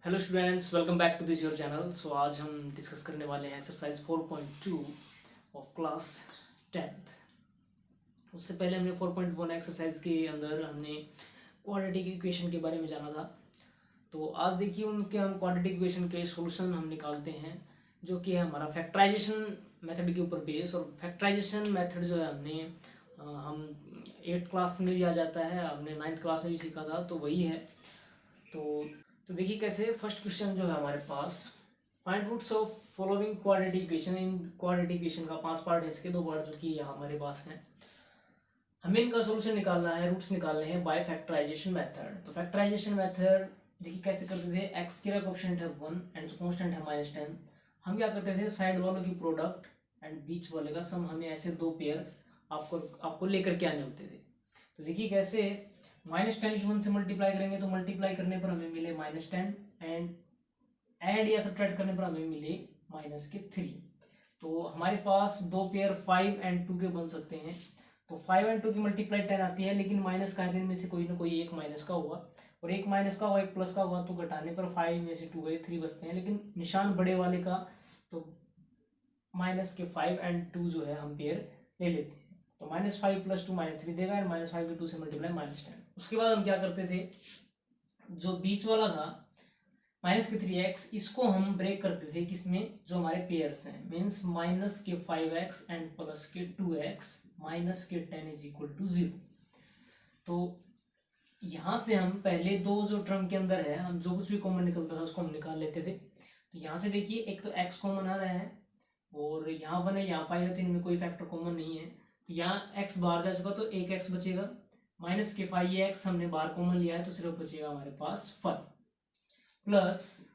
Hello students, welcome back to this your channel. So आज हम discuss करने वाले हैं एक्सरसाइज 4.2 ऑफ क्लास 10th। उससे पहले हमने 4.1 एक्सरसाइज के अंदर हमने क्वाड्रेटिक इक्वेशन के बारे में जाना था। तो आज देखिए उनके हम क्वाड्रेटिक इक्वेशन के सॉल्यूशन हम निकालते हैं, जो कि है हमारा फैक्टराइजेशन मेथड के ऊपर बेस। और फैक्टराइजेशन मेथड जो है हम 8th क्लास में भी आ जाता है, हमने 9th क्लास में भी सीखा था, तो वही है। तो देखिए कैसे। फर्स्ट क्वेश्चन जो है हमारे पास, find roots of following quadratic equation. इन क्वाड्रेटिक इक्वेशन का 5 पार्ट है, इसके 2 पार्ट जो कि यहाँ हमारे पास हैं। हमें इनका सॉल्यूशन निकालना है, रूट्स निकालने हैं बाय फैक्टराइजेशन मेथड। तो फैक्टराइजेशन मेथड देखिए कैसे करते थे। एक्स की कोएफिशिएंट है 1 एंड कांस्टेंट है -10। हम क्या करते थे, साइड वालों की प्रोडक्ट एंड बीच वाले का सम, हमें ऐसे 2 पेयर आपको लेकर के आने होते थे। तो देखिए कैसे, -10 की 1 से मल्टीप्लाई करेंगे तो मल्टीप्लाई करने पर हमें मिले -10 एंड ऐड या सब्ट्रैक्ट करने पर हमें मिले -3। तो हमारे पास 2 पेयर 5 एंड 2 के बन सकते हैं। तो 5 एंड 2 की मल्टीप्लाई 10 आती है, लेकिन माइनस का है, इनमें से कोई ना कोई एक माइनस का होगा, और एक माइनस का होगा एक प्लस का होगा। तो घटाने पर 5 में से 2 गए, 3 बचते हैं, लेकिन निशान बड़े वाले का, तो माइनस के 5 एंड 2 जो है हम पेयर ले लेते हैं। तो -5 + 2 -3 देगा, एंड -5 के 2 से मल्टीप्लाई -10। उसके बाद हम क्या करते थे, जो बीच वाला था -3x, इसको हम ब्रेक करते थे किसमें, जो हमारे पेयर्स हैं, मीन्स -5x एंड +2x -10 = 0। तो यहाँ से हम पहले 2 जो टर्म के अंदर है, हम जो कुछ भी कॉमन निकलता था उसको हम निकाल लेते थे। तो यहाँ से देखिए, एक तो x कॉमन आ रहा है, और यहाँ 1 है, यहाँ 5 है, तो इनमें कोई फैक्टर कॉमन नहीं है। तो यहाँ x बाहर जा चुका, तो एक x बचेगा, -5, ये x हमने बाहर कॉमन लिया है, तो सिर्फ बचेगा हमारे पास 5 प्लस।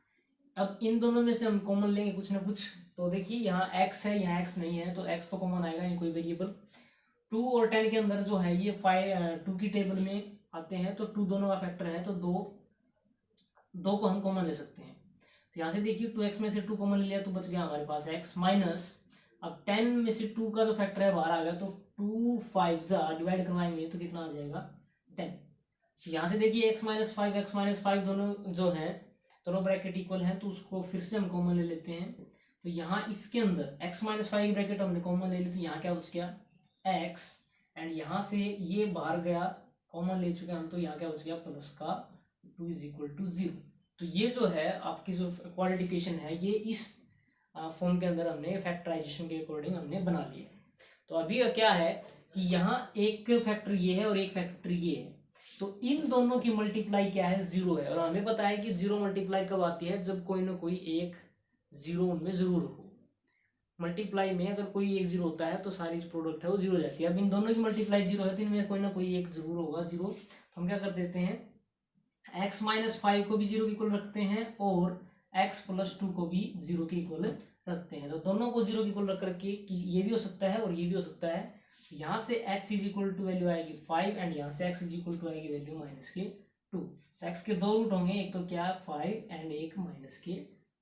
अब इन दोनों में से हम कॉमन लेंगे कुछ ना कुछ। तो देखिए यहाँ x है, यहाँ x नहीं है, तो x तो कॉमन आएगा, ये कोई वेरिएबल। 2 और 10 के अंदर जो है ये 2 की टेबल में आते हैं, तो 2 दोनों का फैक्टर है, तो 2 को हम कॉमन ले सकते हैं। तो यहाँ से देखिए 2x में से 2 कॉमन ले लिया, तो बच गया हमारे पास x माइनस। अब 10 में से 2 का जो फैक्टर है बाहर आ गया, तो 2 5 डिवाइड करवाएंगे तो कितना आ जाएगा 10। तो यहाँ से देखिए x -5 x -5 दोनों जो है, दोनों ब्रैकेट इक्वल हैं, तो उसको फिर से हम कॉमन ले लेते हैं। तो यहाँ इसके अंदर x -5 की ब्रैकेट हमने कॉमन ले ली, तो यहाँ क्या बच गया x, एंड यहाँ से ये बाहर गया, कॉमन ले चुके हम, तो यहाँ क्या बच गया +2 = 0। तो ये जो है आपकी जो क्वाड्रेटिक इक्वेशन है, ये इस फॉर्म के अंदर हमने फैक्टराइजेशन के अकॉर्डिंग हमने बना लिया। तो अभी क्या है कि यहाँ एक फैक्टर ये है और एक फैक्टर ये है, तो इन दोनों की मल्टीप्लाई क्या है, 0 है। और हमें पता है कि 0 मल्टीप्लाई कब आती है, जब कोई ना कोई एक 0 उनमें जरूर हो। मल्टीप्लाई में अगर कोई एक 0 होता है, तो सारी प्रोडक्ट है वो 0 हो जाती है। अब इन दोनों की मल्टीप्लाई 0 है, तो इनमें कोई ना कोई एक जरूर होगा 0। तो हम क्या कर देते हैं, x -5 को भी 0 के इक्वल रखते हैं, और x + 2 को भी 0 के इक्वल रखते हैं। तो दोनों को 0 के इक्वल रख करके, कि ये भी हो सकता है और ये भी हो सकता है। यहाँ से x = वैल्यू आएगी 5, एंड यहाँ से x = आएगी वैल्यू -2। तो x के 2 रूट होंगे, एक तो क्या 5 एंड एक -2।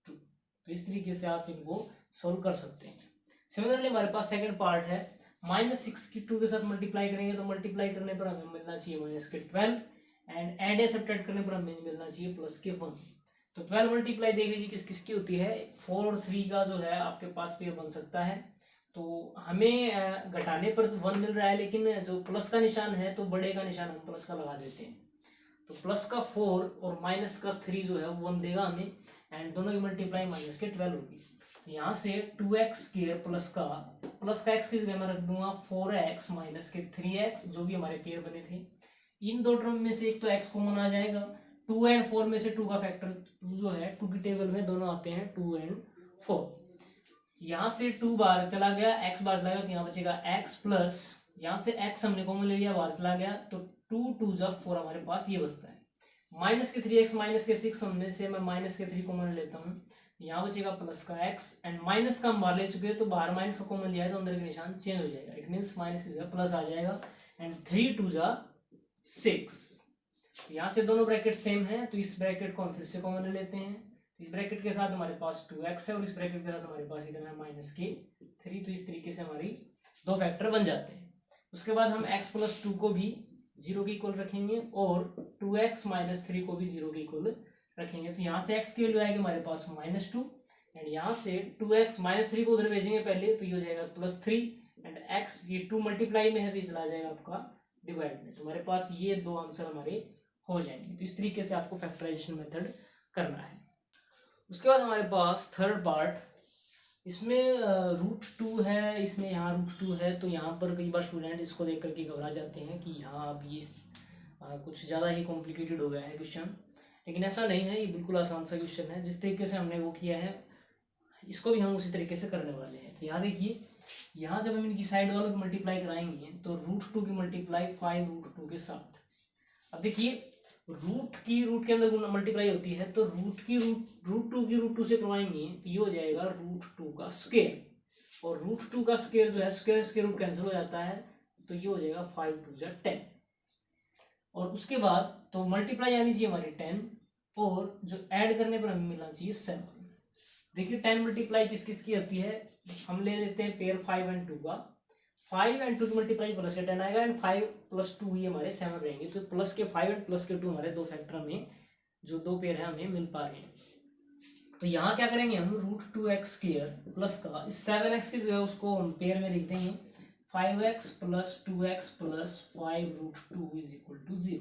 तो इस तरीके से आप इनको सोल्व कर सकते हैं। सिमिलरली हमारे पास सेकंड पार्ट है, -6 की 2 के साथ मल्टीप्लाई करेंगे, तो मल्टीप्लाई करने पर हमें मिलना चाहिए -12, एंड ऐड या सब्ट्रैक्ट करने पर हमें मिलना चाहिए +1। तो 12 मल्टीप्लाई देख लीजिए किस किस की होती है, 4 और 3 का जो है आपके पास पेयर बन सकता है। तो हमें घटाने पर 1 मिल रहा है, लेकिन जो प्लस का निशान है, तो बड़े का निशान हम प्लस का लगा देते हैं। तो प्लस का 4 और माइनस का 3 जो है वो 1 देगा हमें, एंड दोनों की मल्टीप्लाई -12 होगी। तो यहाँ से 2x के प्लस का x की जगह मैं रख दूंगा 4x - 3x, जो भी हमारे पेयर बने थे। इन 2 टर्म में से एक तो x कॉमन आ जाएगा, 2 एंड 4 में से 2 का फैक्टर 2 जो है, 2 की टेबल में दोनों आते हैं 2 एंड 4। यहाँ से 2 बाहर चला गया, x बाहर चला गया, तो यहाँ बचेगा x प्लस, यहाँ से x हमने कॉमन ले लिया, बाहर चला गया, तो 2 2 4 हमारे पास ये बचता है। -3x -6 उनमें से मैं -3 कॉमन लेता हूँ, यहाँ बचेगा प्लस का x, एंड माइनस का हम बाहर ले चुके हैं, तो बाहर माइनस का कॉमन लिया है, तो अंदर के निशान चेंज हो जाएगा। इट मीन्स माइनस की जगह प्लस आ जाएगा, एंड 3 2 6। यहाँ से दोनों ब्रैकेट सेम है, तो इस ब्रैकेट को हम फिर से कॉमन ले लेते हैं। तो इस ब्रैकेट के साथ हमारे पास 2x है, और इस ब्रैकेट के साथ हमारे पास इतना है -3। तो इस तरीके से हमारी 2 फैक्टर बन जाते हैं। उसके बाद हम x + 2 को भी 0 के इक्वल रखेंगे, और 2x - 3 को भी 0 के इक्वल रखेंगे तो यहाँ से एक्स की वैल्यू आएगी हमारे पास -2 एंड यहाँ से 2x -3 को उधर भेजेंगे पहले तो ये हो जाएगा +3 एंड x ये 2 मल्टीप्लाई में है तो ये चला जाएगा आपका डिवाइड में। तो हमारे पास ये दो आंसर हमारे हो जाएंगे। तो इस तरीके से आपको फैक्टराइजेशन मेथड करना है। उसके बाद हमारे पास थर्ड पार्ट, इसमें √2 है, इसमें यहाँ √2 है। तो यहाँ पर कई बार स्टूडेंट इसको देख करके घबरा जाते हैं कि यहाँ अब ये कुछ ज़्यादा ही कॉम्प्लिकेटेड हो गया है क्वेश्चन, लेकिन ऐसा नहीं है, ये बिल्कुल आसान सा क्वेश्चन है। जिस तरीके से हमने वो किया है इसको भी हम उसी तरीके से करने वाले हैं। तो यहाँ देखिए, यहाँ जब हम इनकी साइड वालों की मल्टीप्लाई कराएंगे तो √2 की मल्टीप्लाई 5√2 के साथ। अब देखिए रूट के अंदर मल्टीप्लाई होती है तो √2 की √2 से करवाएंगे तो ये हो जाएगा √2 का स्क्वायर, और √2 का स्क्वायर जो है स्क्वायर रूट कैंसिल हो जाता है तो ये हो जाएगा 5 2 जा 10। और उसके बाद तो मल्टीप्लाई आनी चाहिए हमारी 10 और जो ऐड करने पर हमें मिलना चाहिए 7। देखिए 10 मल्टीप्लाई किस किस की होती है, हम ले लेते हैं पेयर 5 और 2 का। 5 और 2 की मल्टीप्लाई प्लस के 10 आएगा एंड 5 + 2 ये हमारे 7 रहेंगे। तो प्लस के 5 और प्लस के 2 हमारे दो फैक्टर में जो दो पेयर है हमें मिल पा रहे हैं। तो यहाँ क्या करेंगे हम √2x² प्लस का इस 7x की जगह उसको हम पेयर में लिख देंगे 5x + 2x + 5√2 = 0।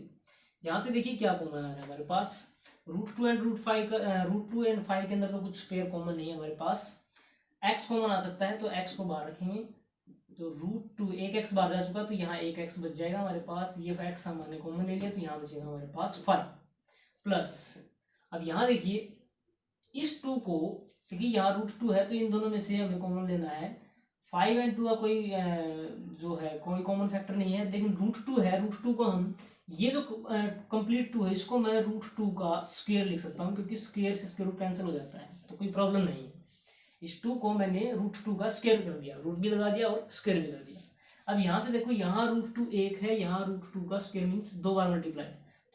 यहाँ से देखिए क्या कॉमन आ रहा है हमारे पास, √2 एंड √2 एंड 5 के अंदर तो कुछ पेयर कॉमन नहीं है हमारे पास। x कॉमन आ सकता है तो x को बाहर रखेंगे तो √2 एक x बाहर जा चुका तो यहाँ एक x बच जाएगा हमारे पास। ये x हमने कॉमन ले लिया तो यहाँ बचेगा हमारे पास 5 प्लस। अब यहाँ देखिए इस 2 को, क्योंकि यहाँ √2 है तो इन दोनों में से हमें कॉमन लेना है। 5 और 2 का कोई जो है कोई कॉमन फैक्टर नहीं है, लेकिन √2 है। √2 को हम ये जो कंप्लीट 2 है इसको मैं √2 का स्क्वायर लिख सकता हूँ, क्योंकि स्क्वायर से स्क्वायर रूट कैंसिल हो जाता है तो कोई प्रॉब्लम नहीं है। इस 2 को मैंने √2 का स्क्वायर कर दिया, रूट भी लगा दिया और स्क्वायर भी कर दिया। अब यहाँ से देखो यहाँ √2 1 है, यहाँ √2 का स्क्वायर मीन्स 2 बार मल्टीप्लाई,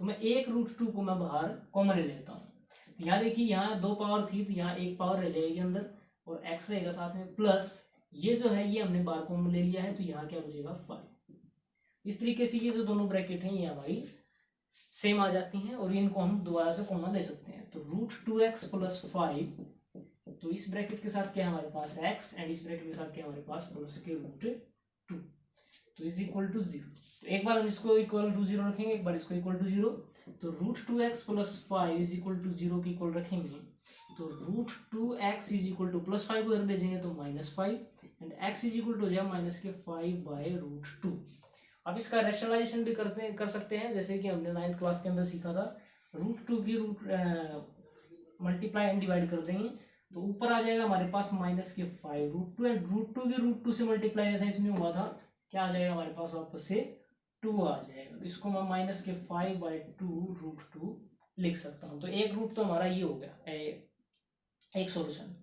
तो मैं एक √2 को मैं बाहर कॉमन ले लेता हूँ। तो यहाँ देखिए यहाँ 2 पावर थी तो यहाँ 1 पावर रह जाएगी अंदर और x रहेगा साथ में, प्लस ये जो है ये हमने बार कॉमन ले लिया है तो यहाँ क्या बचेगा 5। इस तरीके से ये जो दोनों ब्रैकेट हैं ये हमारी सेम आ जाती हैं और इनको हम दोबारा से कॉमन ले सकते हैं। तो √2x + 5, तो इस ब्रैकेट के साथ क्या है हमारे पास x एंड इस ब्रैकेट के साथ क्या है हमारे पास +√2, तो = 0। तो एक बार हम इसको = 0 रखेंगे, एक बार इसको = 0। तो √2x + 5 = 0 के इक्वल रखेंगे तो √2x + +5 को इधर भेजेंगे तो -5 एंड x हो जाएगा -5/√2। अब इसका रैशनलाइजेशन भी कर सकते हैं, जैसे कि हमने 9th क्लास के अंदर सीखा था। √2 की मल्टीप्लाई एंड डिवाइड कर देंगे तो ऊपर आ जाएगा हमारे पास -5√2 एंड √2 की √2 से मल्टीप्लाई जैसा इसमें हुआ था क्या आ जाएगा हमारे पास वापस से 2 आ जाएगा। तो इसको मैं -5/2√2 लिख सकता हूँ। तो एक रूट तो हमारा ये हो गया एक सॉल्यूशन।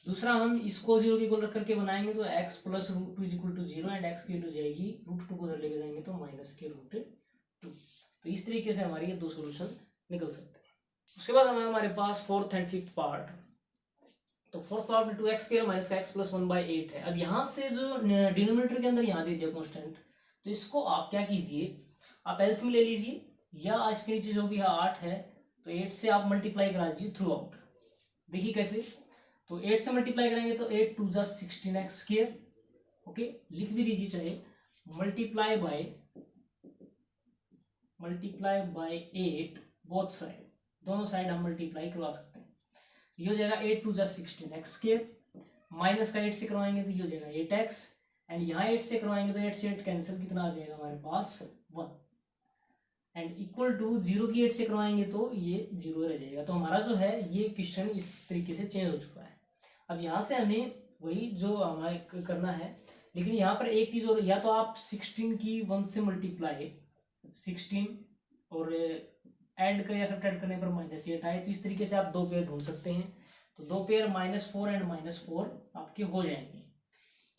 दूसरा हम इसको 0 के इक्वल रख करके बनाएंगे तो x + √2 = 0 एंड x की वैल्यू जाएगी √2 को उधर लेके जाएंगे तो -√2। तो इस तरीके से हमारे ये दो सॉल्यूशन निकल सकते हैं। उसके बाद हमारे पास 4th एंड 5th पार्ट। तो 4th पार्ट में 2x² - x + 1/8 है। अब यहाँ से जो डिनोमिनेटर के अंदर यहाँ दे दिया कॉन्स्टेंट, तो इसको आप क्या कीजिए, आप एलसीएम ले लीजिए या इसके नीचे जो भी है 8 है तो 8 से आप मल्टीप्लाई करा दीजिए थ्रू आउट। देखिए कैसे, तो 8 से मल्टीप्लाई करेंगे तो 8 2 जा 16x²। ओके, लिख भी दीजिए चाहे मल्टीप्लाई बाय 8 बोथ साइड, दोनों साइड हम मल्टीप्लाई करवा सकते हैं। ये हो जाएगा 8 2 जा 16x², माइनस का 8 से करवाएंगे तो ये हो जाएगा 8x एंड यहाँ 8 से करवाएंगे तो 8 से 8 कैंसिल, कितना आ जाएगा हमारे पास 1 एंड इक्वल टू 0 की 8 से करवाएंगे तो ये 0 रह जाएगा। तो हमारा जो है ये क्वेश्चन इस तरीके से चेंज हो चुका है। अब यहाँ से हमें वही जो हमें करना है, लेकिन यहाँ पर एक चीज और, या तो आप 16 की 1 से मल्टीप्लाई 16 और ऐड कर या सब्ट्रैक्ट करने पर -8 आए, तो इस तरीके से आप दो पेयर ढूंढ सकते हैं। तो दो पेयर -4 एंड -4 आपके हो जाएंगे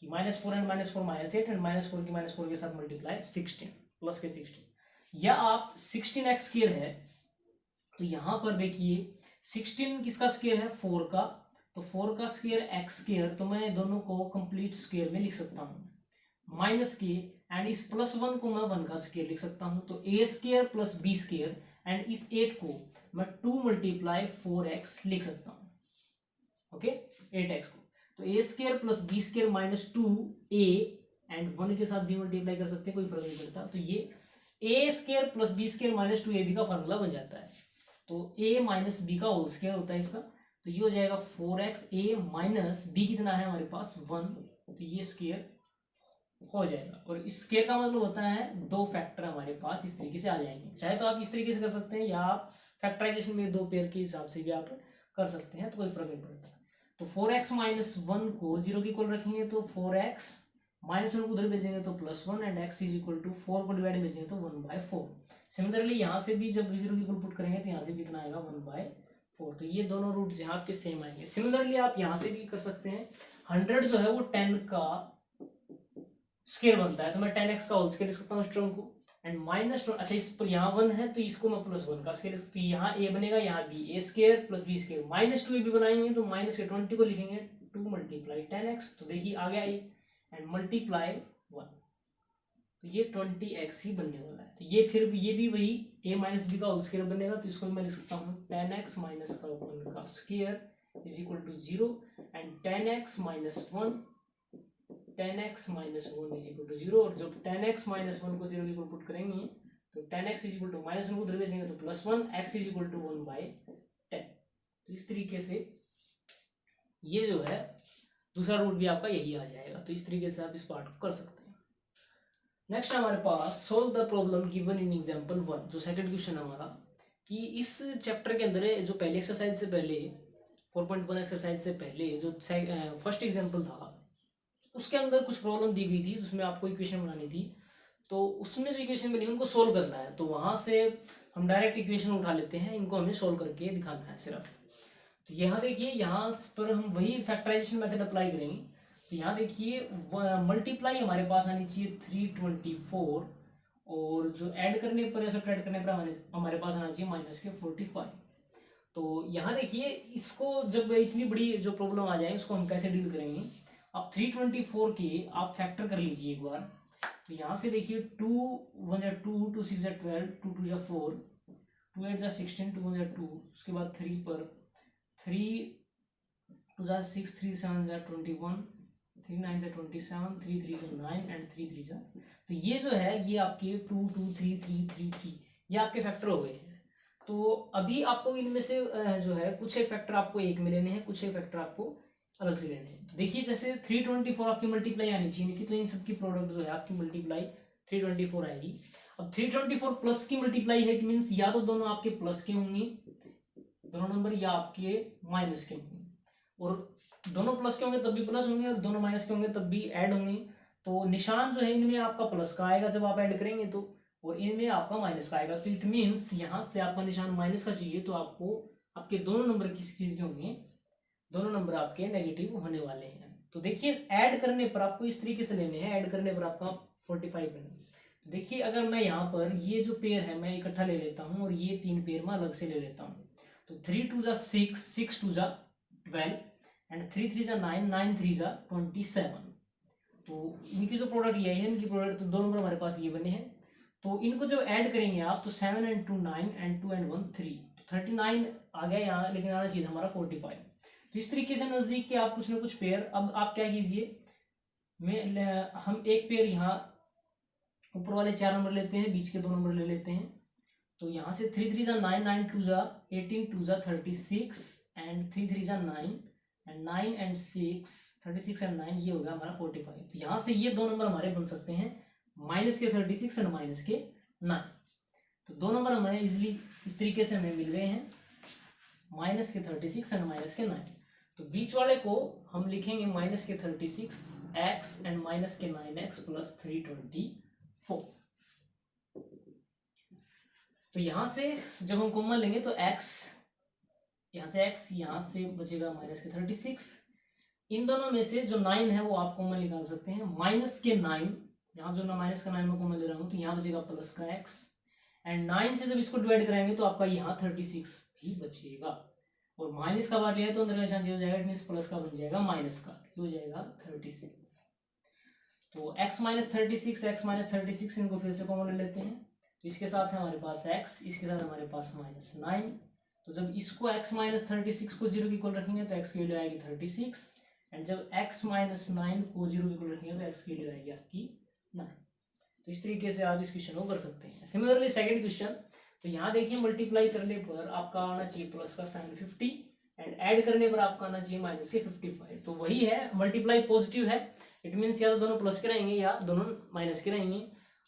कि -4 एंड -4 -8 एंड -4 की -4 के साथ मल्टीप्लाई 16 प्लस के 16, या आप 16x² है तो यहाँ पर देखिए 16 किसका स्क्वायर है 4 का, तो 4 का स्क्वायर x², तो मैं दोनों को कंप्लीट स्क्वायर में लिख सकता हूँ माइनस के एंड इस +1 को मैं 1 का स्क्वायर लिख सकता हूँ। तो a² + b² एंड इस 8 को मैं 2 मल्टीप्लाई 4x लिख सकता हूँ, ओके 8x को। तो A square plus B square minus 2a and 1 के साथ भी मल्टीप्लाई कर सकते हैं, कोई फर्क नहीं पड़ता। तो ये A square plus B square minus 2ab का फार्मूला बन जाता है। तो a माइनस बी का होल स्केयर होता है इसका, तो ये हो जाएगा 4x a माइनस बी कितना है हमारे पास 1, तो ये स्केयर हो जाएगा। और इस स्केयर का मतलब होता है 2 फैक्टर हमारे पास इस तरीके से आ जाएंगे। चाहे तो आप इस तरीके से कर सकते हैं या आप फैक्टराइजेशन में 2 पेयर के हिसाब से भी आप कर सकते हैं, तो कोई फर्क नहीं पड़ता। तो 4x माइनस 1 को 0 के इक्वल रखेंगे तो 4x माइनस 1 को उधर भेजेंगे तो +1 and x is equal to 4 को डिवाइड भेजेंगे तो 1/4। सिमिलरली यहाँ से भी जब 0 के इक्वल पुट करेंगे तो यहाँ से भी कितना आएगा 1/4। तो ये दोनों रूट यहाँ आपके सेम आएंगे। सिमिलरली आप यहाँ से भी कर सकते हैं। 100 जो है वो 10 का स्केयर बनता है, तो मैं 10x का होल स्केयर लिख सकता हूँ इस टर्म को। एंड माइनस, अच्छा इस पर यहाँ 1 है तो इसको मैं +1 का स्केयर लिख सकता हूँ। यहाँ a बनेगा, यहाँ b, a square plus b square minus 2ab बनाएंगे तो माइनस के 20 को लिखेंगे 2 मल्टीप्लाई 10x, तो देखिए आ गया a एंड मल्टीप्लाई 1, तो ये 20x ही बनने वाला है। तो ये फिर ये भी वही a माइनस बी का होल स्केयर बनेगा, तो इसको मैं लिख सकता हूँ 10x माइनस का 1 का square is equal to 0 and 10x minus 1 10x minus 1 is equal to 0। और जब 10x माइनस 1 को 0 के इक्वल पुट करेंगे तो 10x is equal to minus 1 को उधर भेजेंगे तो +1, x इज इक्वल टू 1/10। तो इस तरीके से ये जो है दूसरा रूट भी आपका यही आ जाएगा। तो इस तरीके से आप इस पार्ट को कर सकते हैं। नेक्स्ट हमारे पास solve the problem given in example 1, जो सेकंड क्वेश्चन हमारा, कि इस चैप्टर के अंदर जो पहले एक्सरसाइज से पहले 4.1 एक्सरसाइज से पहले जो फर्स्ट एग्जांपल था उसके अंदर कुछ प्रॉब्लम दी गई थी जिसमें आपको इक्वेशन बनानी थी। तो उसमें जो इक्वेशन बनी उनको सोल्व करना है, तो वहां से हम डायरेक्ट इक्वेशन उठा लेते हैं, इनको हमें सोल्व करके दिखाना है सिर्फ। तो यहाँ देखिए, यहाँ पर हम वही फैक्टराइजेशन मेथड अप्लाई करेंगे। तो यहाँ देखिए मल्टीप्लाई हमारे पास आनी चाहिए 324 और जो ऐड करने पर ऐसा ऐड करने पर हमारे पास आना चाहिए माइनस के 45। तो यहाँ देखिए इसको जब इतनी बड़ी जो प्रॉब्लम आ जाए उसको हम कैसे डील करेंगे। अब 324 के आप फैक्टर कर लीजिए एक बार। तो यहाँ से देखिए 2 1 जा 2 2 6 जा 12 2 2 जा 4 2 8 जा 16 2 1 जा 2, उसके बाद 3 पर 3 2 जा 6 3 7 जा 21 3 9 जा 27 3 3 जा 9 एंड 3 3 जा, तो ये जो है ये आपके 2 2 3 3 3 3 ये आपके फैक्टर हो गए हैं। तो अभी आपको इनमें से जो है कुछ एक फैक्टर आपको एक में लेने हैं, कुछ एक फैक्टर आपको अलग से लेने हैं। तो देखिए जैसे 324 आपकी मल्टीप्लाई आनी चाहिए, तो इन सबकी प्रोडक्ट जो है आपकी मल्टीप्लाई 324 आएगी। अब 324 प्लस की मल्टीप्लाई है, इट मीन्स या तो दोनों आपके प्लस के होंगे दोनों नंबर, या आपके माइनस के होंगे। और दोनों प्लस के होंगे तब भी प्लस होंगे और दोनों माइनस के होंगे तब भी ऐड होंगे। तो निशान जो है इनमें आपका प्लस का आएगा जब आप ऐड करेंगे तो, और इनमें आपका माइनस का आएगा। तो इट मीन्स यहाँ से आपका निशान माइनस का चाहिए, तो आपको आपके दोनों नंबर किसी चीज के होंगे, दोनों नंबर आपके नेगेटिव होने वाले हैं। तो देखिए ऐड करने पर आपको इस तरीके से लेने हैं, ऐड करने पर आपका 45 बने। तो देखिए अगर मैं यहाँ पर ये जो पेयर है मैं इकट्ठा ले लेता हूँ और ये 3 पेयर मैं अलग से ले लेता हूँ, तो 3 2 जा 6 6 2 जा 12 एंड 3 3 जा 9 9 3 जा 27। तो इनकी जो प्रोडक्ट ये है, इनकी प्रोडक्ट तो दो नंबर हमारे पास ये बने हैं। तो इनको जब ऐड करेंगे आप तो 7 एंड 2 9 एंड 2 एंड 1 3, तो 39 आ गया यहाँ, लेकिन आना चाहिए हमारा 45। तो इस तरीके से नजदीक के आप कुछ ना कुछ पेयर, अब आप क्या कीजिए, हम एक पेयर यहाँ ऊपर वाले 4 नंबर लेते हैं, बीच के 2 नंबर ले लेते हैं। तो यहाँ से 3 3 जा 9 9 2 जा 18 2 जा 36 एंड 3 3 जा 9 एंड 9 एंड 6 36 एंड 9, ये होगा हमारा 45। तो यहाँ से ये 2 नंबर हमारे बन सकते हैं माइनस के 36 एंड माइनस के 9। तो 2 नंबर हमें इजिली इस तरीके से हमें मिल गए हैं, माइनस के 36 एंड माइनस के 9। तो बीच वाले को हम लिखेंगे माइनस के 36x एंड माइनस के 9x प्लस 324। तो यहां से जब हम कॉमन लेंगे तो x, यहां से x, यहां से बचेगा माइनस के 36। इन दोनों में से जो 9 है वो आप कॉमन निकाल सकते हैं, माइनस के 9, यहाँ जो ना माइनस का 9 में कॉमन ले रहा हूं तो यहाँ बचेगा प्लस का x एंड 9 से जब इसको डिवाइड कराएंगे तो आपका यहाँ 36 भी बचेगा। और माइनस का बार लिया है तो अंदर का निशान हो जाएगा, इट मींस प्लस का बन जाएगा माइनस का, हो जाएगा 36। तो x माइनस 36 इनको फिर से कॉमन ले लेते हैं। तो इसके साथ है हमारे पास x, इसके साथ हमारे पास -9। तो जब इसको x माइनस 36 को 0 की इक्वल रखेंगे तो x की वैल्यू आएगी 36, एंड जब x माइनस 9 को 0 की इक्वल रखेंगे तो x की वैल्यू आएगी आपकी 9। तो इस तरीके से आप इस क्वेश्चन को कर सकते हैं। सिमिलरली सेकंड क्वेश्चन, तो यहाँ देखिए मल्टीप्लाई करने पर आपका आना चाहिए प्लस का साइन 50 एंड ऐड करने पर आपका आना चाहिए माइनस के 55। तो वही है, मल्टीप्लाई पॉजिटिव है, इट मीन्स या तो दोनों प्लस के रहेंगे या दोनों माइनस के रहेंगे,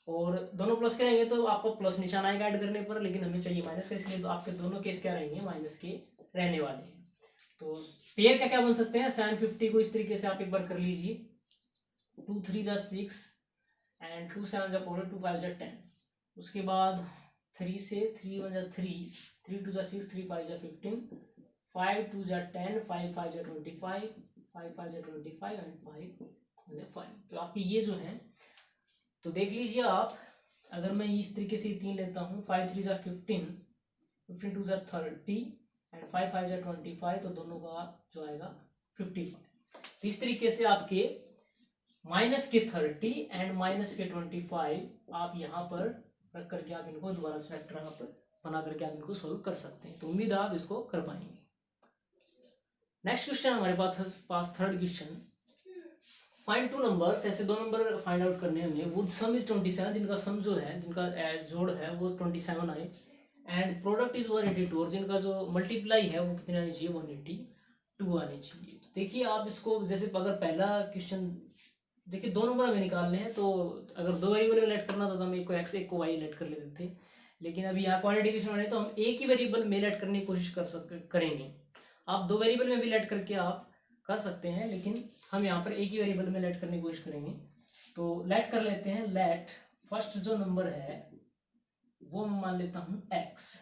और दोनों प्लस के रहेंगे तो आपको प्लस निशान आएगा ऐड करने पर, लेकिन हमें चाहिए माइनस का, इसलिए तो आपके दोनों केस क्या रहेंगे, माइनस के रहने वाले हैं। तो पेयर क्या क्या बन सकते हैं, साइन 50 को इस तरीके से आप एक बार कर लीजिए, 2 3 जा 6 एंड 2 7 जा 4, 2 5 जा 10। उसके बाद 3 से 3 1 जा 3, 3 2 जा 6, 3 5 जा 15, 5 2 जा 10, 5 5 जा 25, 5 5 जा 25 एंड 5 जा 5। तो आपके ये जो है, तो देख लीजिए आप, अगर मैं इस तरीके से 3 लेता हूँ, 5 3 जा 15, 15 2 जा 30 एंड 5 5 जा 25, तो दोनों का जो आएगा 55। तो इस तरीके से आपके माइनस के 30 एंड माइनस के 25 आप यहाँ पर रख करके आप इनको दोबारा से फैक्टर आप बना करके आप इनको सोल्व कर सकते हैं। तो उम्मीद है आप इसको कर पाएंगे। नेक्स्ट क्वेश्चन हमारे पास third question, find two numbers, ऐसे दो नंबर फाइंड आउट करने हमें, वो सम इज 27, जिनका सम जो है, जिनका जोड़ है वो 27 आए, एंड प्रोडक्ट इज 182, और जिनका जो मल्टीप्लाई है वो कितने आनी चाहिए, 182 आनी चाहिए। तो देखिए आप इसको, जैसे अगर पहला क्वेश्चन देखिए, दो नंबर हमें निकालने हैं, तो अगर दो वेरिएबल में लेट करना था तो हम एक को x एक को y लेट कर लेते थे, लेकिन अभी यहाँ क्वांटिटी क्वेश्चन बने तो हम एक ही वेरिएबल में लेट करने की कोशिश करेंगे। आप दो वेरिएबल में भी लेट करके आप कर सकते हैं, लेकिन हम यहाँ पर एक ही वेरिएबल में लेट करने की कोशिश करेंगे। तो लेट कर लेते हैं, लेट फर्स्ट जो नंबर है वो मैं मान लेता हूँ x,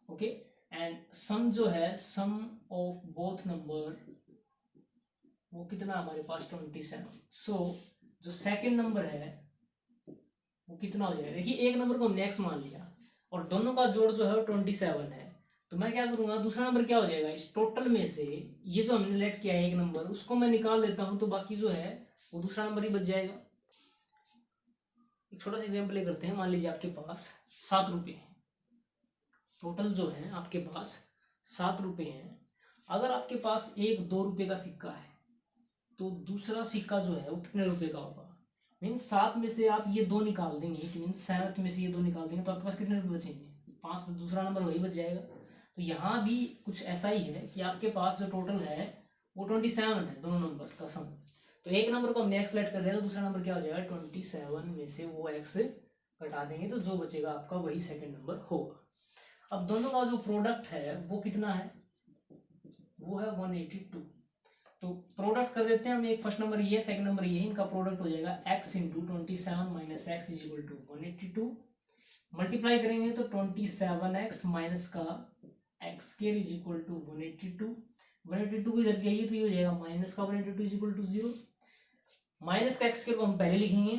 ओके, एंड सम जो है, सम ऑफ बोथ नंबर वो कितना हमारे पास 27। सो जो सेकंड नंबर है वो कितना हो जाएगा, देखिए एक नंबर को हमने x मान लिया और दोनों का जोड़ जो है वो 27 है, तो मैं क्या करूंगा, दूसरा नंबर क्या हो जाएगा, इस टोटल में से ये जो हमने लेट किया है एक नंबर, उसको मैं निकाल लेता हूं, तो बाकी जो है वो दूसरा नंबर ही बच जाएगा। एक छोटा सा एग्जाम्पल ले करते हैं, मान लीजिए आपके पास 7 रुपये हैं, टोटल जो है आपके पास 7 रुपये हैं। अगर आपके पास एक 2 रुपये का सिक्का है तो दूसरा सिक्का जो है वो कितने रुपए का होगा, मीन्स 7 में से आप ये 2 निकाल देंगे, मीन्स 7 में से ये 2 निकाल देंगे तो आपके पास कितने रुपये बचेंगे, 5, तो दूसरा नंबर वही बच जाएगा। तो यहाँ भी कुछ ऐसा ही है कि आपके पास जो टोटल है वो 27 है, दोनों नंबर्स का सम। तो एक नंबर को हमने x लेट कर दिया, तो दूसरा नंबर क्या हो जाएगा, 27 में से वो x घटा देंगे तो जो बचेगा आपका वही सेकंड नंबर होगा। अब दोनों का जो प्रोडक्ट है वो कितना है, वो है 182। तो प्रोडक्ट कर देते हैं हम, एक फर्स्ट नंबर ये, सेकंड नंबर ये, इनका प्रोडक्ट हो जाएगा x into 27 minus x is equal to 182। Multiply करेंगे तो 27x माइनस का x square is equal to 182। 182 को इधर जाइए तो ये हो जाएगा माइनस का 182 इज इक्वल टू 0। माइनस का एक्स स्क्वायर को हम पहले लिखेंगे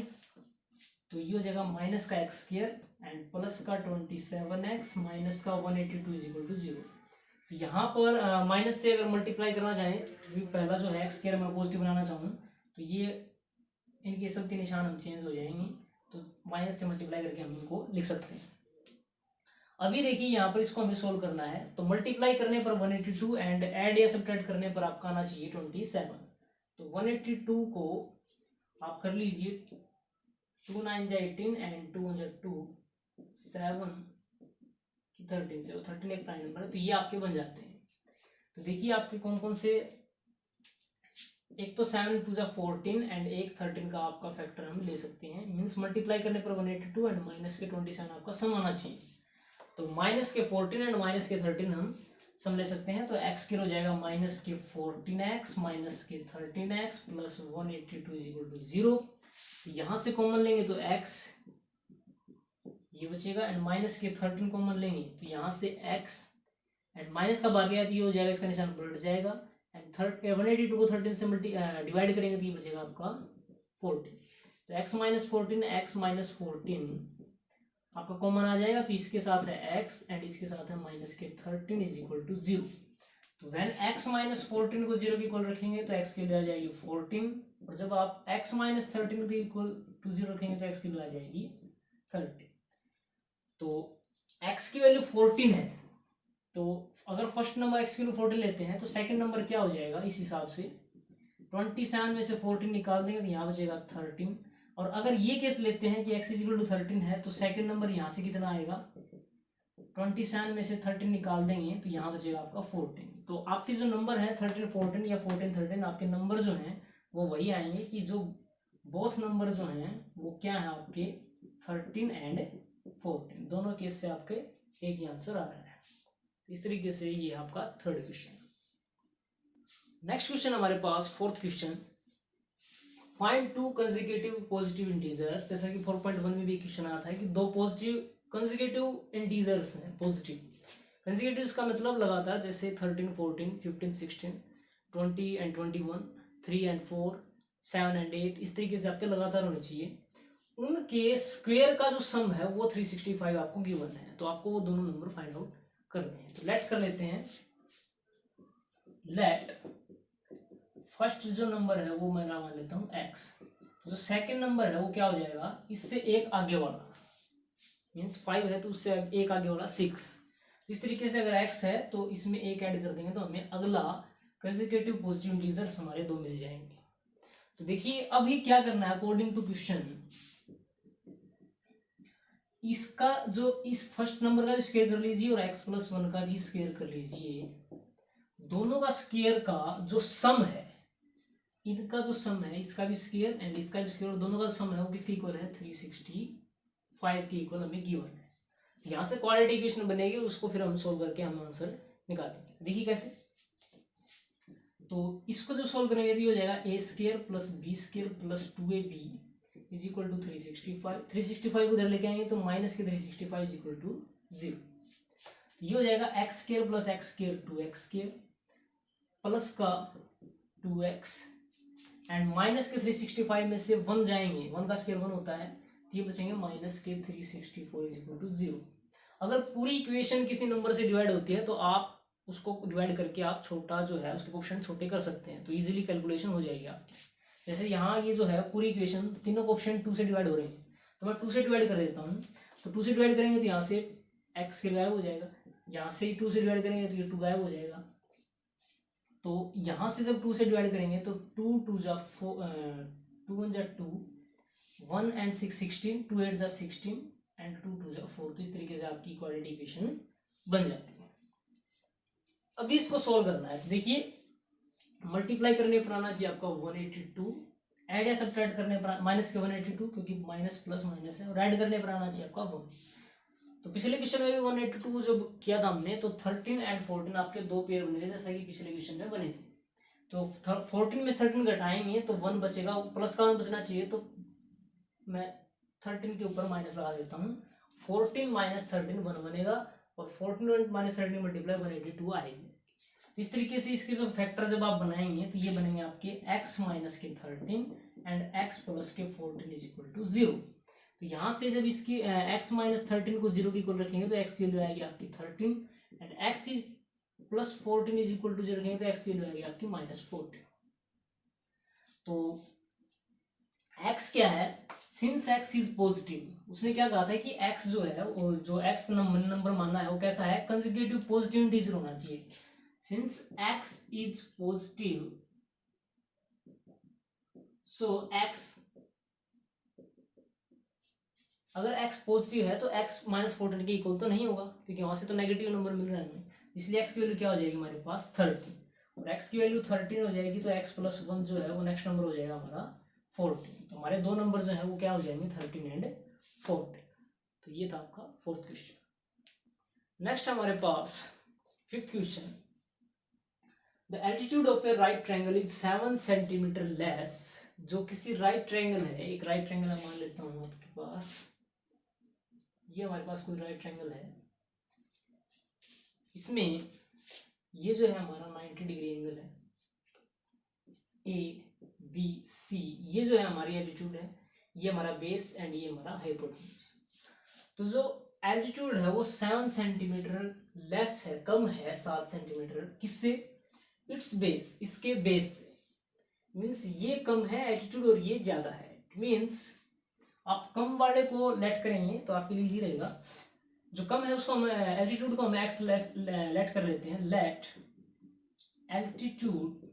तो ये हो जाएगा माइनस का एक्स स्क्वायर एंड प्लस का 27x माइनस का 182 इज इक्वल टू 0। तो यहाँ पर माइनस से अगर मल्टीप्लाई करना चाहें तो पहला जो है एक्स स्क्वायर मैं पॉजिटिव बनाना चाहूँ तो ये इनके सब के निशान हम चेंज हो जाएंगे, तो माइनस से मल्टीप्लाई करके हम इनको लिख सकते हैं। अभी देखिए यहाँ पर इसको हमें सोल्व करना है, तो मल्टीप्लाई करने पर 182 एंड ऐड या सब्ट्रैक्ट करने पर आपका आना चाहिए 27। तो 182 को आप कर लीजिए, 2 9 जा 18 एंड 2 1 जा 2, 7 की 13 से, 13 एक प्राइम नंबर है तो ये आपके बन जाते हैं। तो देखिए आपके कौन कौन से, एक तो 7 2 जा 14 एंड एक 13 का आपका फैक्टर हम ले सकते हैं, मीन्स मल्टीप्लाई करने पर 182 एंड माइनस के 27 आपका सम आना चाहिए। तो माइनस के 14 एंड माइनस के 13 हम सम ले सकते हैं, तो एक्स के हो जाएगा माइनस के 14x माइनस के 13x plus 182 is equal to 0। यहाँ से कॉमन लेंगे तो x ये बचेगा एंड माइनस के 13 कॉमन लेंगे तो यहाँ से x एंड माइनस का बाकी आती हो जाएगा, इसका निशान पलट जाएगा एंड 182 को 13 से डिवाइड करेंगे तो ये बचेगा आपका 14। तो x माइनस 14 x माइनस 14 आपका कॉमन आ जाएगा, तो इसके साथ है x एंड इसके साथ है माइनस के 13 इज इक्वल टू 0। तो व्हेन x माइनस 14 को 0 के इक्वल रखेंगे तो x की वैल्यू आ जाएगी 14, और जब आप x माइनस 13 के इक्वल टू 0 रखेंगे तो x की वैल्यू आ जाएगी 30। तो x की वैल्यू 14 है, तो अगर फर्स्ट नंबर x की वैल्यू 14 लेते हैं तो सेकंड नंबर क्या हो जाएगा इस हिसाब से 27 में से 14 निकाल देंगे तो यहाँ बचेगा 13। और अगर ये केस लेते हैं कि x इक्वल टू 13 है तो सेकंड नंबर यहाँ से कितना आएगा 27 में से 13 निकाल देंगे तो यहाँ बचेगा आपका 14। तो आपके जो नंबर है 13 14 या 14 13 आपके नंबर जो हैं वो वही आएंगे कि जो बोथ नंबर जो हैं वो क्या है आपके 13 एंड 14, दोनों केस से आपके एक ही आंसर आ रहा है। इस तरीके से ये आपका थर्ड क्वेश्चन। नेक्स्ट क्वेश्चन हमारे पास fourth question, find two consecutive positive integers. जैसा कि 4.1 में भी क्वेश्चन आया था कि दो पॉजिटिव कंसेक्यूटिव इंटीजर्स हैं पॉजिटिव। कंसेक्यूटिव का मतलब लगातार, जैसे 13 14 15 16 20 एंड 21 3 एंड 4 7 एंड 8, इस तरीके से आपके लगातार होने चाहिए। उनके स्क्वायर का जो सम है वो 365 आपको गिवन है, तो आपको वो दोनों नंबर फाइंड आउट करने हैं। तो लेट कर लेते हैं, लेट फर्स्ट जो नंबर है वो मैं मान लेता हूँ x, तो जो सेकंड नंबर है वो क्या हो जाएगा इससे एक आगे वाला, मीन्स 5 है तो उससे एक आगे वाला 6। तो इस तरीके से अगर x है तो इसमें एक ऐड कर देंगे तो हमें अगला कंसेक्यूटिव पॉजिटिव इंटीजर्स हमारे दो मिल जाएंगे। तो देखिए अभी क्या करना है अकॉर्डिंग टू क्वेश्चन, इसका जो इस फर्स्ट नंबर का भी स्क्वायर कर लीजिए और x प्लस 1 का भी स्क्वायर कर लीजिए। दोनों का स्क्वायर का जो सम है, इनका जो सम है इसका भी स्क्वायर एंड इसका भी स्क्वायर, दोनों का जो सम है वो किसके इक्वल है 365 के इक्वल हमें गिवन है। यहाँ से क्वाड्रेटिक इक्वेशन बनेगी, उसको फिर हम सोल्व करके हम आंसर निकालेंगे। देखिए कैसे, तो इसको जब सोल्व करेंगे तो ये हो जाएगा a square plus B square plus 2ab is equal to 365। 365 को इधर लेके आएंगे तो माइनस के 365 इज इक्वल टू 0। ये हो जाएगा x square plus x square 2x square plus का 2x एंड माइनस के 365 में से 1 जाएंगे, 1 का स्क्वायर 1 होता है, तो ये बचेंगे माइनस के 364 इज इक्वल टू 0। अगर पूरी इक्वेशन किसी नंबर से डिवाइड होती है तो आप उसको डिवाइड करके आप छोटा जो है उसके ऑप्शन छोटे कर सकते हैं, तो इजीली कैलकुलेशन हो जाएगी आपकी। जैसे यहाँ ये जो है पूरी इक्वेशन तीनों ऑप्शन 2 से डिवाइड हो रहे हैं, तो मैं 2 से डिवाइड कर देता हूँ। तो 2 से डिवाइड करेंगे तो यहाँ से x के गायब हो जाएगा, यहाँ से 2 से डिवाइड करेंगे तो ये 2 गायब हो जाएगा। तो यहाँ से जब 2 से डिवाइड करेंगे तो 2 2 जा 4 2 1 जा 2 1 एंड 6 16 2 8 जा 16 एंड 2 2 जा 4। तो इस तरीके से आपकी क्वाड्रेटिक इक्वेशन बन जाती है। अभी इसको सोल्व करना है, तो देखिए मल्टीप्लाई करने पर आना चाहिए आपका 182, ऐड या सब्ट्रैक्ट करने पर माइनस के 182 क्योंकि माइनस प्लस माइनस है, और ऐड करने पर आना चाहिए आपका 1। तो पिछले क्वेश्चन में भी 182 जो किया था हमने, तो 13 एंड 14 आपके दो पेयर बने थे जैसा कि पिछले क्वेश्चन में बने थे। तो 14 में 13 घटाएंगे तो 1 बचेगा, प्लस का 1 बचना चाहिए, तो मैं 13 के ऊपर माइनस लगा देता हूँ। 14 माइनस 13 1 बनेगा और 14 माइनस 13 मल्टीप्लाई 182 आएगी। इस तरीके से इसके जो फैक्टर जब आप बनाएंगे तो ये बनेंगे आपके x माइनस के 13 एंड x प्लस के 14 इज इक्वल टू 0। तो यहाँ से जब इसकी x माइनस 13 को 0 की इक्वल रखेंगे तो x की वैल्यू आएगी आपकी 13 and x is plus 14 is equal to 0 रखेंगे तो x की वैल्यू आएगी आपकी माइनस 14। तो x क्या है, सिंस x इज पॉजिटिव, उसने क्या कहा था कि x जो है जो x नंबर मानना है वो कैसा है, कंसेक्यूटिव पॉजिटिव इंटीजर होना चाहिए। Since x is positive, so x, अगर x पॉजिटिव है तो x माइनस 14 के इक्वल तो नहीं होगा क्योंकि वहां से तो नेगेटिव नंबर मिल रहा है हमें, इसलिए x की वैल्यू क्या हो जाएगी हमारे पास 13, और x की वैल्यू 13 हो जाएगी तो x प्लस 1 जो है वो नेक्स्ट नंबर हो जाएगा हमारा 14। तो हमारे दो नंबर जो है वो क्या हो जाएंगे 13 एंड 14। तो ये था आपका फोर्थ क्वेश्चन। नेक्स्ट हमारे पास fifth question, The altitude of a right triangle is 7 centimetre less. जो किसी राइट ट्रायंगल है, एक राइट ट्रायंगल मान लेता हूँ आपके पास, ये हमारे पास कोई राइट ट्रायंगल है, इसमें ये जो है हमारा 90 डिग्री एंगल है, ABC, ये जो है हमारी एल्टीट्यूड है, ये हमारा बेस एंड ये हमारा हाइपोटेन्यूज। तो जो एल्टीट्यूड है वो 7 सेंटीमीटर लेस है, कम है 7 सेंटीमीटर, किससे, इट्स बेस, इसके बेस से, मीन्स ये कम है एल्टीट्यूड और ये ज्यादा है। मीन्स आप कम वाले को लेट करेंगे तो आपके लिए इजी रहेगा, जो कम है उसको हम एल्टीट्यूड को हम एक्स लेट कर लेते हैं। Let altitude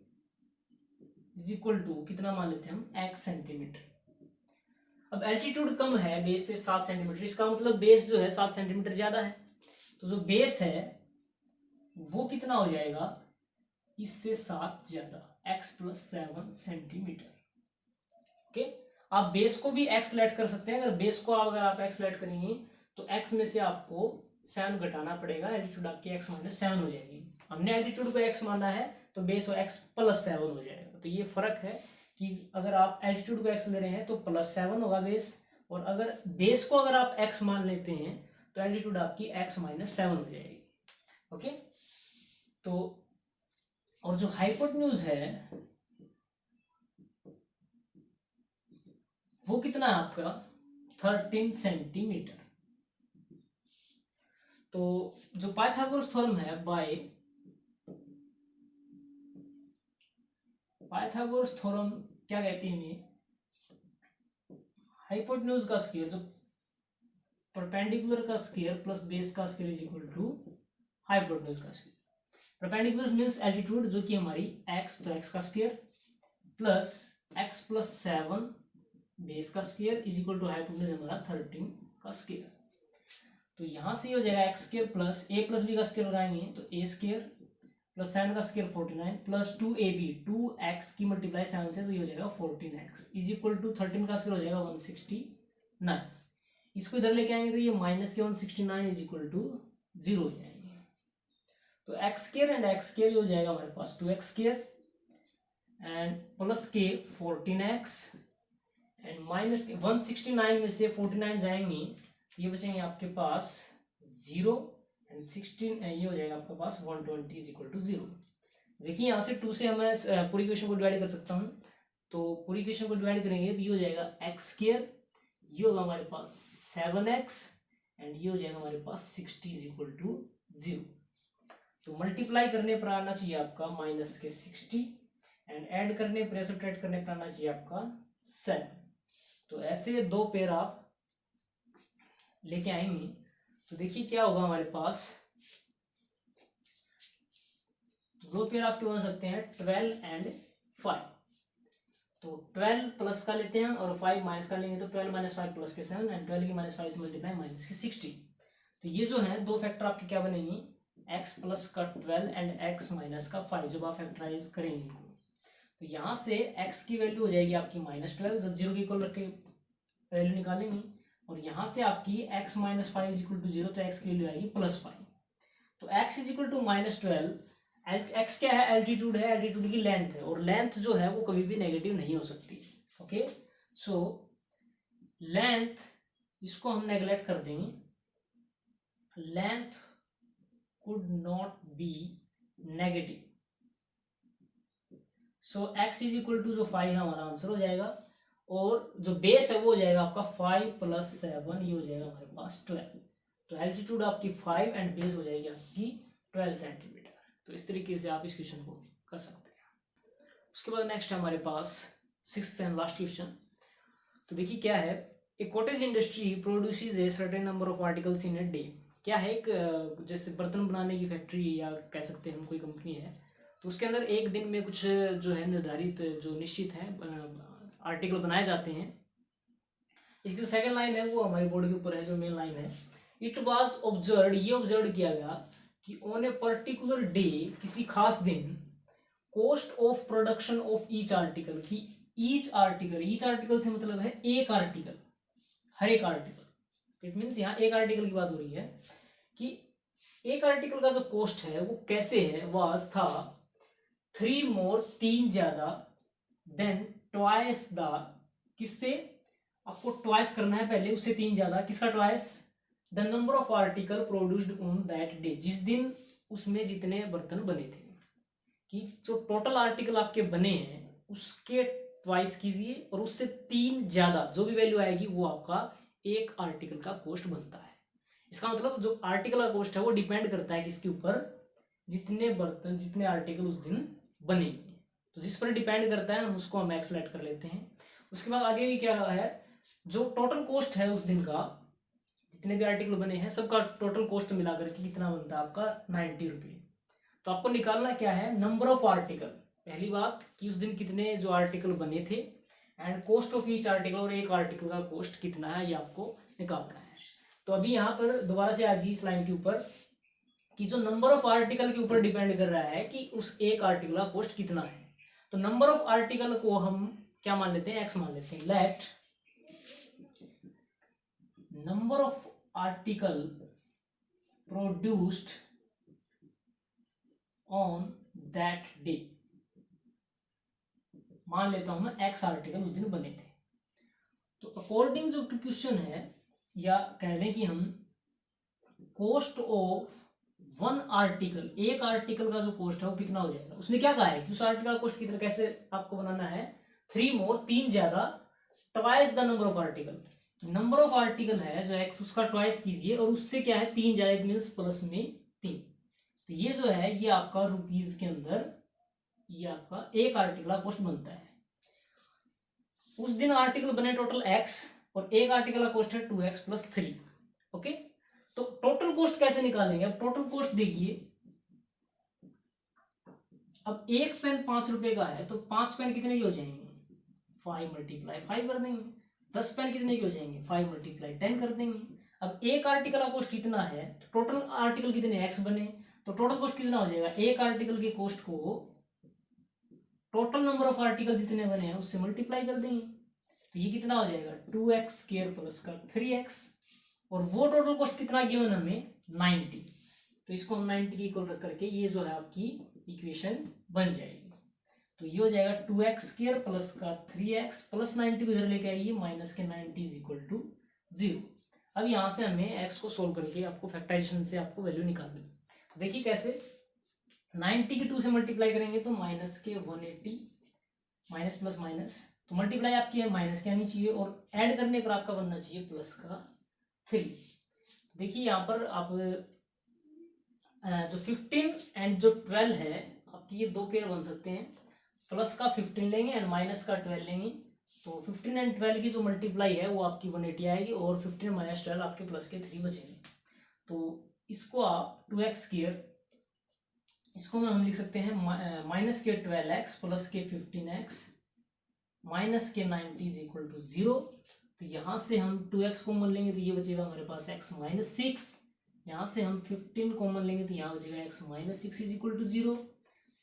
is equal to कितना मान लेते हैं हम, एक्स सेंटीमीटर। अब एल्टीट्यूड कम है बेस से 7 सेंटीमीटर, इसका मतलब बेस जो है 7 सेंटीमीटर ज्यादा है, तो जो बेस है वो कितना हो जाएगा, इससे 7 ज्यादा, x प्लस 7 सेंटीमीटर। ओके, आप बेस को भी x लेट कर सकते हैं। अगर बेस को अगर आप x लेट करेंगे तो x में से आपको 7 घटाना पड़ेगा, एल्टीट्यूड आपकी x माइनस 7 हो जाएगी। हमने एल्टीट्यूड को x माना है तो बेस x प्लस 7 हो जाएगा। तो ये फर्क है कि अगर आप एल्टीट्यूड को x ले रहे हैं तो प्लस 7 होगा बेस, और अगर बेस को अगर आप x मान लेते हैं तो एल्टीट्यूड आपकी x माइनस 7 हो जाएगी। ओके, तो और जो हाइपोटेन्यूज है वो कितना है आपका, 13 सेंटीमीटर। तो जो पाइथागोरस थ्योरम है, बाय पाइथागोरस थ्योरम क्या कहती है हमें, हाइपोटेन्यूज का स्क्वायर, जो परपेंडिकुलर का स्क्वायर प्लस बेस का square is equal to hypotenuse का स्क्वायर। परपेंडिकुलर मींस एल्टीट्यूड जो कि हमारी x, तो x का square plus x plus 7 base का square is equal to hypotenuse हमारा 13 का स्क्वायर। तो यहां से हो जाएगा x square plus a plus b का स्क्वायर लगाएंगे तो a स्क्वायर प्लस 7 का स्क्वायर 49 प्लस 2ab, 2x की मल्टीप्लाई 7 से, तो ये हो जाएगा 14x इज इक्वल टू 13 का स्क्वायर हो जाएगा 169। इसको इधर लेके आएंगे तो ये माइनस के 169 इज इक्वल टू 0 हो जाएंगे। तो x square and x square हो जाएगा हमारे पास 2x स्क्वायर एंड प्लस के 14x एंड माइनस 169 में से 49 जाएंगे, ये बचेंगे आपके पास 0 एंड 16, ये हो जाएगा आपके पास 120 इज इक्वल टू 0। देखिए यहाँ से 2 से हमें पूरी इक्वेशन को डिवाइड कर सकता हूँ, तो पूरी इक्वेशन को डिवाइड करेंगे तो ये हो जाएगा x स्क्वायर, ये होगा हमारे पास 7x एंड ये हो जाएगा हमारे पास 60 इज इक्वल टू 0। तो मल्टीप्लाई करने पर आना चाहिए आपका माइनस के 60 एंड ऐड करने पर, सब्ट्रैक्ट करने पर आना चाहिए आपका 7। तो ऐसे दो पेयर आप लेके आएंगे तो देखिए क्या होगा हमारे पास, दो पेयर आपके बन सकते हैं 12 एंड 5। तो 12 प्लस का लेते हैं और 5 माइनस का लेंगे तो 12 माइनस 5 प्लस के 7 एंड 12 की माइनस 5 से मल्टीप्लाई माइनस के 60। तो ये जो है दो फैक्टर आपके क्या बनेंगे, x प्लस का 12 एंड x माइनस का 5, जब आप फैक्टराइज करेंगे इनको तो यहाँ से x की वैल्यू हो जाएगी आपकी -12, जब 0 के इक्वल रख के वैल्यू निकालेंगे, और यहाँ से आपकी x minus 5 is equal to 0, तो x की वैल्यू आएगी +5। तो x is equal to -12, x क्या है, एल्टीट्यूड है, एल्टीट्यूड की लेंथ है, और लेंथ जो है वो कभी भी नेगेटिव नहीं हो सकती। ओके, सो लेंथ इसको हम नेगलेक्ट कर देंगे, length could not be negative, so x is equal to जो 5 हमारा आंसर हो जाएगा, और जो बेस है वो हो जाएगा आपका 5 प्लस 7, ये हो जाएगा हमारे पास 12। तो एल्टीट्यूड आपकी 5 एंड बेस हो जाएगी आपकी 12 सेंटीमीटर। तो इस तरीके से आप इस क्वेश्चन को कर सकते हैं। उसके बाद नेक्स्ट है हमारे पास 6th एंड लास्ट क्वेश्चन। तो देखिए क्या है, a cottage industry produces a certain number of articles in a day. क्या है, एक जैसे बर्तन बनाने की फैक्ट्री या कह सकते हैं हम कोई कंपनी है, तो उसके अंदर एक दिन में कुछ जो है निर्धारित जो निश्चित है आर्टिकल बनाए जाते हैं। इसकी जो सेकंड लाइन है वो हमारी बोर्ड के ऊपर है, जो मेन लाइन है, इट वाज ऑब्जर्व, ये ऑब्जर्व किया गया कि ऑन ए पर्टिकुलर डे, किसी खास दिन, cost of production of each article, की ईच आर्टिकल से मतलब है एक आर्टिकल, हर एक आर्टिकल, इट मीन्स यहाँ एक आर्टिकल की बात हो रही है कि एक आर्टिकल का जो कॉस्ट है वो कैसे है, वाज था 3 मोर, 3 ज्यादा, देन ट्वाइस द, किससे, आपको ट्वाइस करना है पहले, उससे 3 ज्यादा, किसका twice, the number of article produced on that day, जिस दिन उसमें जितने बर्तन बने थे, कि जो टोटल आर्टिकल आपके बने हैं उसके ट्वाइस कीजिए, और उससे 3 ज्यादा, जो भी वैल्यू आएगी वो आपका एक आर्टिकल का कॉस्ट बनता है। इसका मतलब जो आर्टिकल का कॉस्ट है वो डिपेंड करता है किसके ऊपर, जितने बर्तन, जितने आर्टिकल उस दिन बनेंगे, तो जिस पर डिपेंड करता है हम उसको हम एक्स लेट कर लेते हैं। उसके बाद आगे भी क्या है, जो टोटल कॉस्ट है उस दिन का, जितने भी आर्टिकल बने हैं सबका टोटल कॉस्ट मिला करके कितना बनता है आपका 90 रुपये। तो आपको निकालना क्या है, नंबर ऑफ आर्टिकल, पहली बात कि उस दिन कितने जो आर्टिकल बने थे, and cost of each article, और एक आर्टिकल का कॉस्ट कितना है ये आपको निकालना है। तो अभी यहाँ पर दोबारा से आ जाइए इस लाइन के ऊपर कि जो नंबर ऑफ आर्टिकल के ऊपर डिपेंड कर रहा है कि उस एक आर्टिकल का कॉस्ट कितना है। तो नंबर ऑफ आर्टिकल को हम क्या मान लेते हैं, एक्स मान लेते हैं। Let number of article produced on that day, मान लेता हूं मैं एक्स आर्टिकल उस दिन बने थे। तो अकॉर्डिंग जो टू क्वेश्चन है, या कह लें कि हम कॉस्ट ऑफ वन आर्टिकल, एक आर्टिकल का जो कॉस्ट है वो कितना हो जाएगा। उसने क्या कहा है कि उस आर्टिकल का कॉस्ट कितना, कैसे आपको बनाना है, 3 मोर, 3 ज्यादा, twice the number of article. Number of article है जो एक्स, उसका ट्वाइस कीजिए, और उससे क्या है 3 ज्यादा, मीन्स प्लस में 3। तो ये जो है ये आपका रुपीज के अंदर ये आपका एक आर्टिकल का कॉस्ट बनता है। उस दिन आर्टिकल बने टोटल एक्स, और एक आर्टिकल का कॉस्ट है 2x + 3। ओके, तो टोटल कॉस्ट कैसे निकालेंगे। अब टोटल कॉस्ट देखिए, अब एक पेन 5 रुपए का है, तो 5 पेन कितने के हो जाएंगे, 5 × 5 कर देंगे। 10 पेन कितने के हो जाएंगे, 5 × 10 कर देंगे। अब एक आर्टिकल का कॉस्ट कितना है, तो टोटल आर्टिकल कितने एक्स बने, तो टोटल कॉस्ट कितना हो जाएगा, एक आर्टिकल के कॉस्ट को टोटल नंबर ऑफ आर्टिकल जितने बने हैं उससे मल्टीप्लाई कर देंगे। तो ये कितना हो जाएगा, 2x² + 3x, और वो टोटल कॉस्ट कितना गिवन हमें, 90। तो इसको हम 90 की इक्वल रख करके ये जो है आपकी इक्वेशन बन जाएगी। तो ये हो जाएगा 2x² + 3x + 90 को इधर लेके आइए, माइनस के 90 = 0। अब यहाँ से हमें x को सोल्व करके आपको फैक्टराइजेशन से आपको वैल्यू निकालनी है। तो देखिए कैसे, 90 की 2 से मल्टीप्लाई करेंगे तो माइनस के 180, माइनस प्लस माइनस, तो मल्टीप्लाई आपकी है माइनस के आनी चाहिए, और ऐड करने पर आपका बनना चाहिए प्लस का 3। देखिए यहाँ पर आप जो 15 एंड जो 12 है आपकी, ये 2 पेयर बन सकते हैं। प्लस का 15 लेंगे एंड माइनस का 12 लेंगे, तो 15 एंड 12 की जो मल्टीप्लाई है वो आपकी 180 आएगी, और 15 - 12 आपके प्लस के 3 बचेंगे। तो इसको आप 2x², इसको हम लिख सकते हैं माइनस के 12x प्लस के 15x माइनस के 90 = 0। तो यहाँ से हम 2x कॉमन लेंगे तो ये बचेगा हमारे पास x - 6। यहाँ से हम 15 कॉमन लेंगे तो यहाँ बचेगा x - 6 = 0।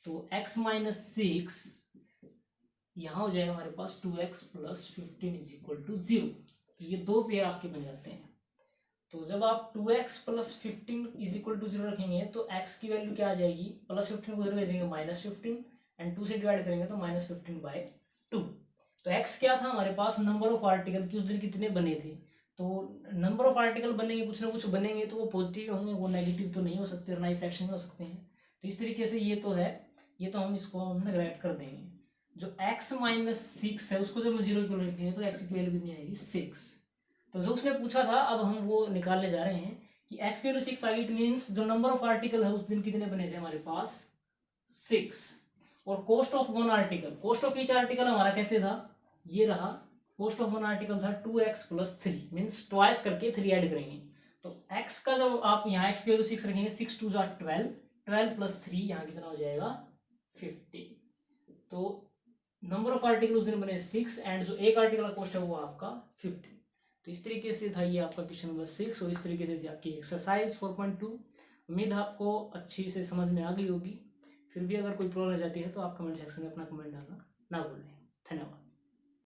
तो x - 6 यहाँ हो जाएगा हमारे पास 2x + 15 = 0। तो ये 2 पेयर आपके बन जाते हैं। तो जब आप 2x + 15 = 0 रखेंगे तो x की वैल्यू क्या आ जाएगी, +15 को उधर भेजेंगे -15, एंड 2 से डिवाइड करेंगे तो -15/2। तो x क्या था हमारे पास, नंबर ऑफ आर्टिकल कि उस दिन कितने बने थे। तो नंबर ऑफ आर्टिकल बनेंगे, कुछ ना कुछ बनेंगे, तो वो पॉजिटिव होंगे, वो नेगेटिव तो नहीं हो सकते, ना ही फ्रैक्शन में हो सकते हैं। तो इस तरीके से ये तो है, ये तो हम इसको हम नेग्लेक्ट कर देंगे। जो x - 6 है उसको जब हम 0 की लिखेंगे तो x की वैल्यू कितनी आएगी, 6। तो जो उसने पूछा था अब हम वो निकालने जा रहे हैं कि x की वैल्यू 6 आ गई। इट मीन्स जो नंबर ऑफ आर्टिकल है उस दिन कितने बने थे हमारे पास, 6। और cost of one article, cost of each article हमारा कैसे था, ये रहा, कॉस्ट ऑफ वन आर्टिकल था 2x + 3, मीन्स ट्वाइस करके 3 ऐड करेंगे। तो x का जब आप यहाँ x की वैल्यू 6 रखेंगे, 6 × 2 = 12, 12 + 3 यहाँ कितना हो जाएगा, 50। तो नंबर ऑफ आर्टिकल उस दिन बने 6, एंड जो एक आर्टिकल का कॉस्ट है वो आपका 50। तो इस तरीके से था ये आपका क्वेश्चन नंबर 6, और इस तरीके से थी आपकी एक्सरसाइज 4.2। उम्मीद है आपको अच्छी से समझ में आ गई होगी। फिर भी अगर कोई प्रॉब्लम आ जाती है तो आप कमेंट सेक्शन में अपना कमेंट डालना ना भूलें।